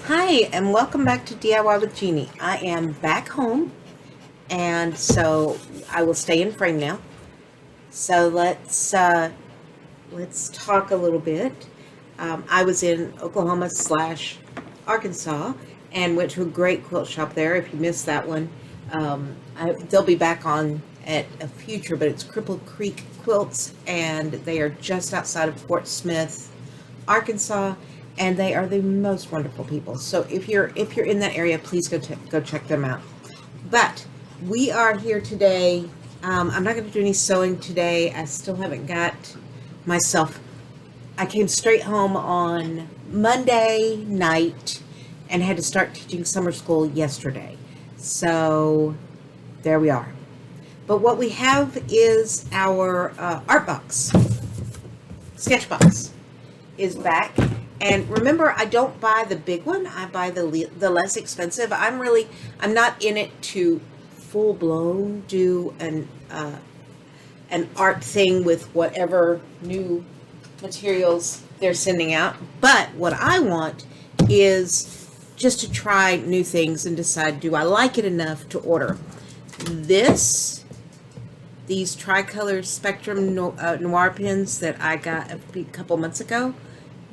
Hi, and welcome back to DIY with Jeannie. I am back home, and so I will stay in frame now. So let's talk a little bit. I was in Oklahoma slash Arkansas and went to a great quilt shop there. If you missed that one, they'll be back on at a future, but it's Cripple Creek Quilts, and they are just outside of Fort Smith, Arkansas. And they are the most wonderful people. So if you're in that area, please go check them out. But we are here today. I'm not going to do any sewing today. I still haven't got myself. I came straight home on Monday night and had to start teaching summer school yesterday. So there we are. But what we have is our art box. SketchBox is back. And remember, I don't buy the big one. I buy the less expensive. I'm not in it to full blown do an art thing with whatever new materials they're sending out. But what I want is just to try new things and decide, do I like it enough to order these tricolor spectrum noir pens that I got a couple months ago.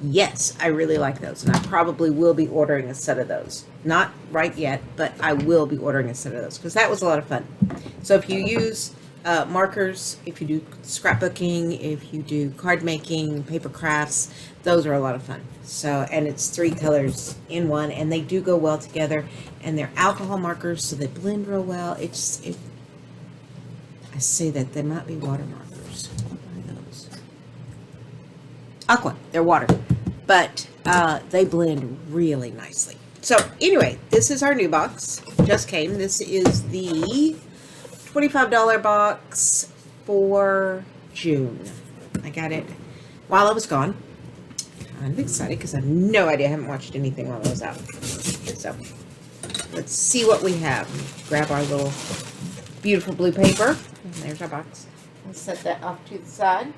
Yes, I really like those, and I probably will be ordering a set of those. Not right yet, but I will be ordering a set of those because that was a lot of fun. So if you use markers, if you do scrapbooking, if you do card making, paper crafts, those are a lot of fun. So, and it's 3 colors in one, and they do go well together, and they're alcohol markers, so they blend real well. I say that they might be water markers. What are those? Aqua, they're water, but they blend really nicely. So anyway, this is our new box, just came. This is the $25 box for June. I got it while I was gone. Kind of excited because I have no idea. I haven't watched anything while I was out. So let's see what we have. Grab our little beautiful blue paper. And there's our box. We'll set that off to the side.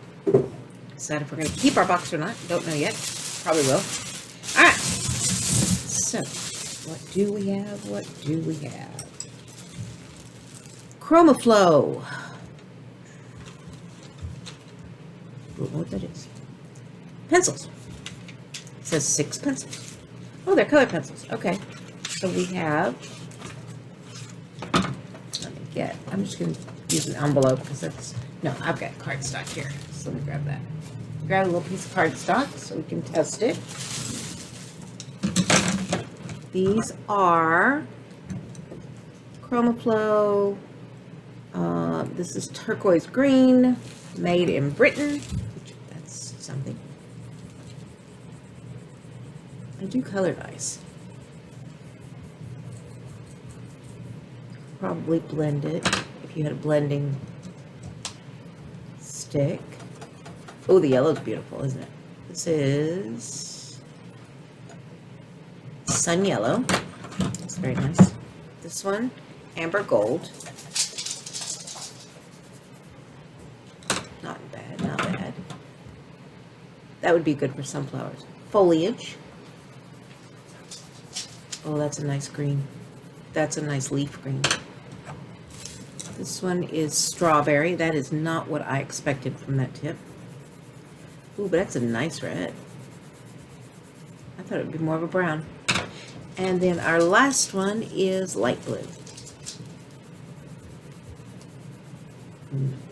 Decide if we're going to keep our box or not. Don't know yet. Probably will. All right. So, what do we have? What do we have? ChromaFlow. Don't know what that is. Pencils. It says 6 pencils. Oh, they're color pencils. Okay. So we have. I'm just going to use an envelope because that's. No, I've got cardstock here. So let me grab that. Grab a little piece of cardstock so we can test it. These are ChromaFlow. This is turquoise green, made in Britain. That's something. I do color dice. Probably blend it if you had a blending stick. Oh, the yellow's beautiful, isn't it? This is sun yellow. That's very nice. This one, amber gold. Not bad, not bad. That would be good for sunflowers. Foliage. Oh, that's a nice green. That's a nice leaf green. This one is strawberry. That is not what I expected from that tip. Ooh, but that's a nice red. I thought it would be more of a brown. And then our last one is light blue.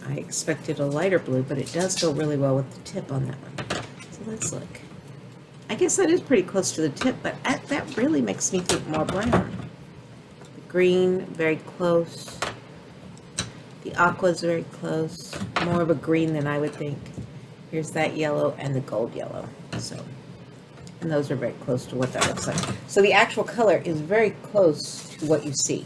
I expected a lighter blue, but it does go really well with the tip on that one. So let's look. I guess that is pretty close to the tip, but that really makes me think more brown. The green, very close. The aqua is very close. More of a green than I would think. Here's that yellow and the gold yellow. So, and those are very close to what that looks like. So the actual color is very close to what you see.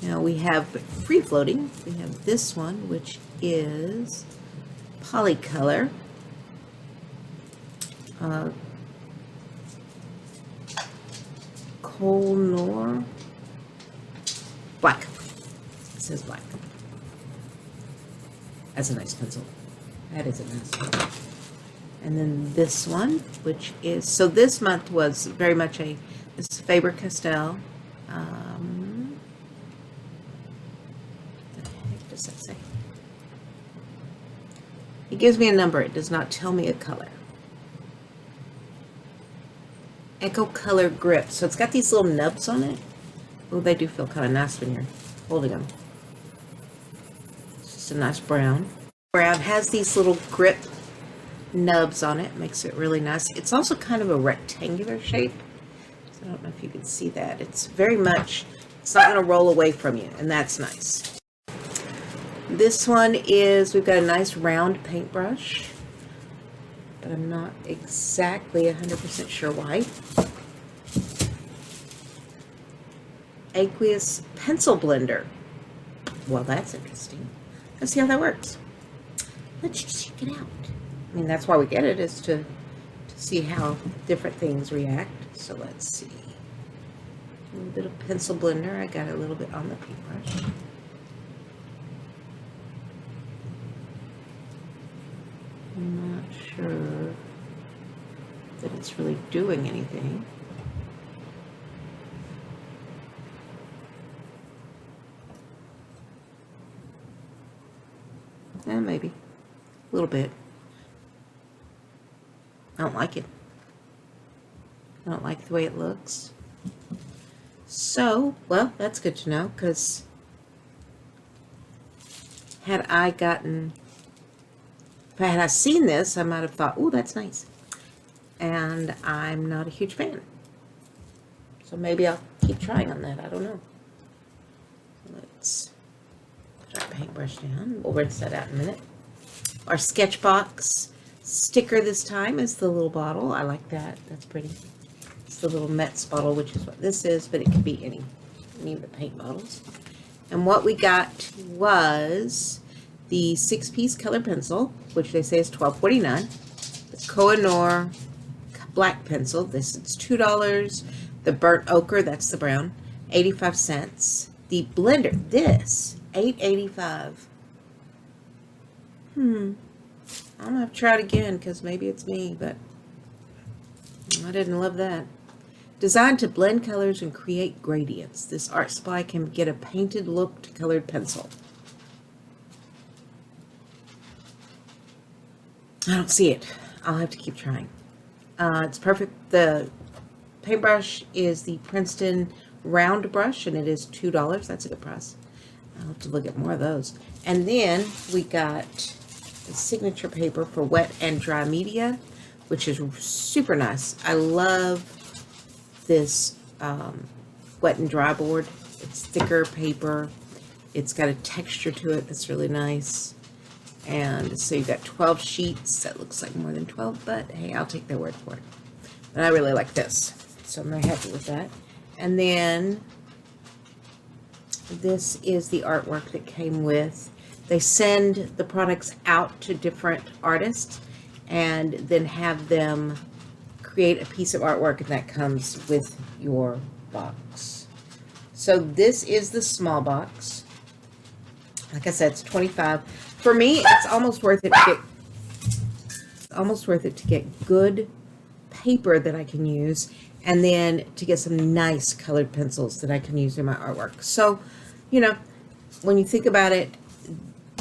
Now we have free floating. We have this one, which is Polycolor. Kohl-Noor. Black. It says black. That's a nice pencil. That is a nice pencil. And then this one, which is, so this month was very much a It's Faber-Castell. What the heck does that say? It gives me a number. It does not tell me a color. Echo Color Grip. So it's got these little nubs on it. Oh, they do feel kind of nice when you're holding them. It's just a nice brown. Brown has these little grip nubs on it. Makes it really nice. It's also kind of a rectangular shape. So I don't know if you can see that. It's very much, it's not going to roll away from you, and that's nice. This one is, we've got a nice round paintbrush, but I'm not exactly 100% sure why. Aqueous pencil blender. Well, that's interesting. Let's see how that works. Let's just check it out. I mean, that's why we get it, is to see how different things react. So let's see. A little bit of pencil blender. I got a little bit on the paintbrush. I'm not sure that it's really doing anything. Maybe a little bit. I don't like it. I don't like the way it looks. So, well, that's good to know, because had I seen this, I might have thought, oh, that's nice. And I'm not a huge fan. So maybe I'll keep trying on that. I don't know. Let's put our paintbrush down. We'll rinse that out in a minute. Our SketchBox sticker this time is the little bottle. I like that. That's pretty. It's the little Metz bottle, which is what this is, but it could be any of the paint bottles. And what we got was the 6-piece color pencil, which they say is $12.49. The Koh-i-Noor black pencil. This is $2. The burnt ochre, that's the brown, 85 cents. The blender, this, $8.85. I'm gonna have to try it again, because maybe it's me, but I didn't love that. Designed to blend colors and create gradients, this art supply can get a painted look to colored pencil. I don't see it. I'll have to keep trying. It's perfect. The paintbrush is the Princeton round brush, and it is $2. That's a good price. I'll have to look at more of those. And then we got the signature paper for wet and dry media, which is super nice. I love this wet and dry board. It's thicker paper. It's got a texture to it that's really nice. And so you've got 12 sheets. That looks like more than 12, but hey, I'll take their word for it. But I really like this, so I'm very happy with that. And then this is the artwork that came with. They send the products out to different artists and then have them create a piece of artwork, and that comes with your box. So this is the small box. Like I said, it's $25. For me, it's almost worth it to get good paper that I can use, and then to get some nice colored pencils that I can use in my artwork. So, you know, when you think about it,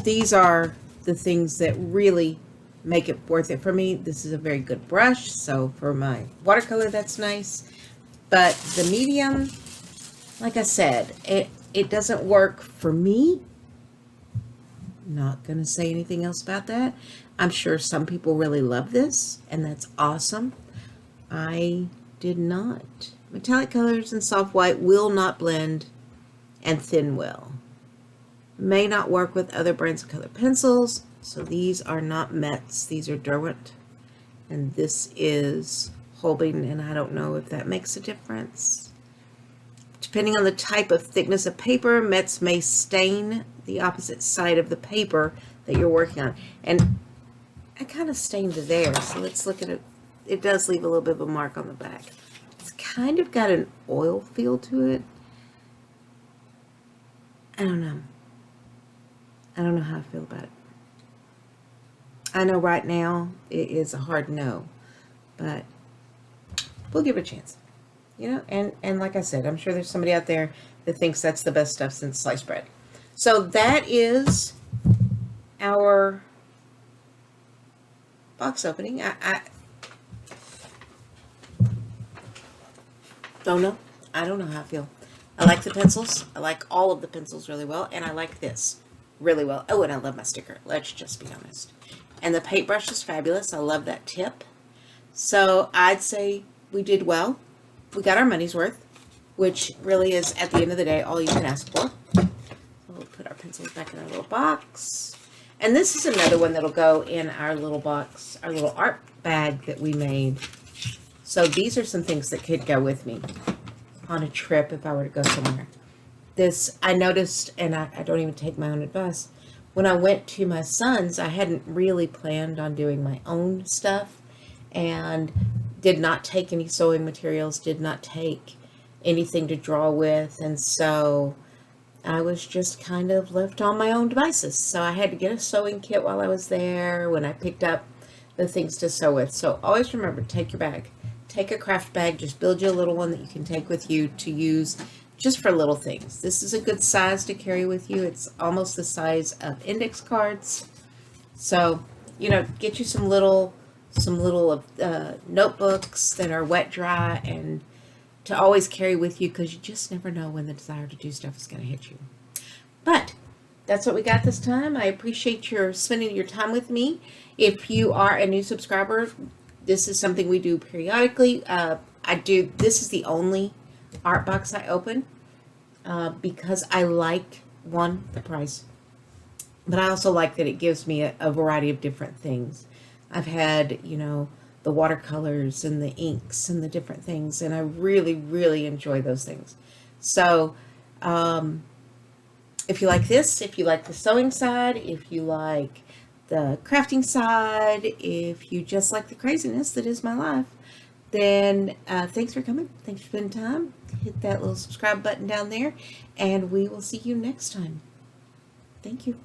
these are the things that really make it worth it for me. This is a very good brush, so for my watercolor, that's nice. But the medium, like I said, it doesn't work for me. Not going to say anything else about that. I'm sure some people really love this, and that's awesome. I did not. Metallic colors and soft white will not blend, and thin will. May not work with other brands of colored pencils. So these are not Metz. These are Derwent. And this is Holbein, and I don't know if that makes a difference. Depending on the type of thickness of paper, Metz may stain the opposite side of the paper that you're working on. And I kind of stained there, so let's look at it. It does leave a little bit of a mark on the back. It's kind of got an oil feel to it. I don't know. I don't know how I feel about it. I know right now it is a hard no, but we'll give it a chance. you know, and like I said, I'm sure there's somebody out there that thinks that's the best stuff since sliced bread. So that is our box opening. I don't know. I don't know how I feel. I like the pencils. I like all of the pencils really well, and I like this really well. Oh, and I love my sticker. Let's just be honest. And the paintbrush is fabulous. I love that tip. So I'd say we did well. We got our money's worth, which really is, at the end of the day, all you can ask for. So we'll put our pencils back in our little box. And this is another one that'll go in our little box, our little art bag that we made. So these are some things that could go with me on a trip if I were to go somewhere. This, I noticed, and I don't even take my own advice, when I went to my son's, I hadn't really planned on doing my own stuff and did not take any sewing materials, did not take anything to draw with, and so I was just kind of left on my own devices. So I had to get a sewing kit while I was there when I picked up the things to sew with. So always remember, take your bag. Take a craft bag, just build you a little one that you can take with you to use just for little things. This is a good size to carry with you. It's almost the size of index cards. So, you know, get you some little notebooks that are wet dry and to always carry with you, because you just never know when the desire to do stuff is going to hit you. But that's what we got this time. I appreciate your spending your time with me. If you are a new subscriber, this is something we do periodically. This is the only art box I open because I like, one, the price, but I also like that it gives me a variety of different things. I've had, you know, the watercolors and the inks and the different things, and I really, really enjoy those things. So if you like this, if you like the sewing side, if you like the crafting side, if you just like the craziness that is my life, then thanks for coming. Thanks for spending time. Hit that little subscribe button down there, and we will see you next time. Thank you.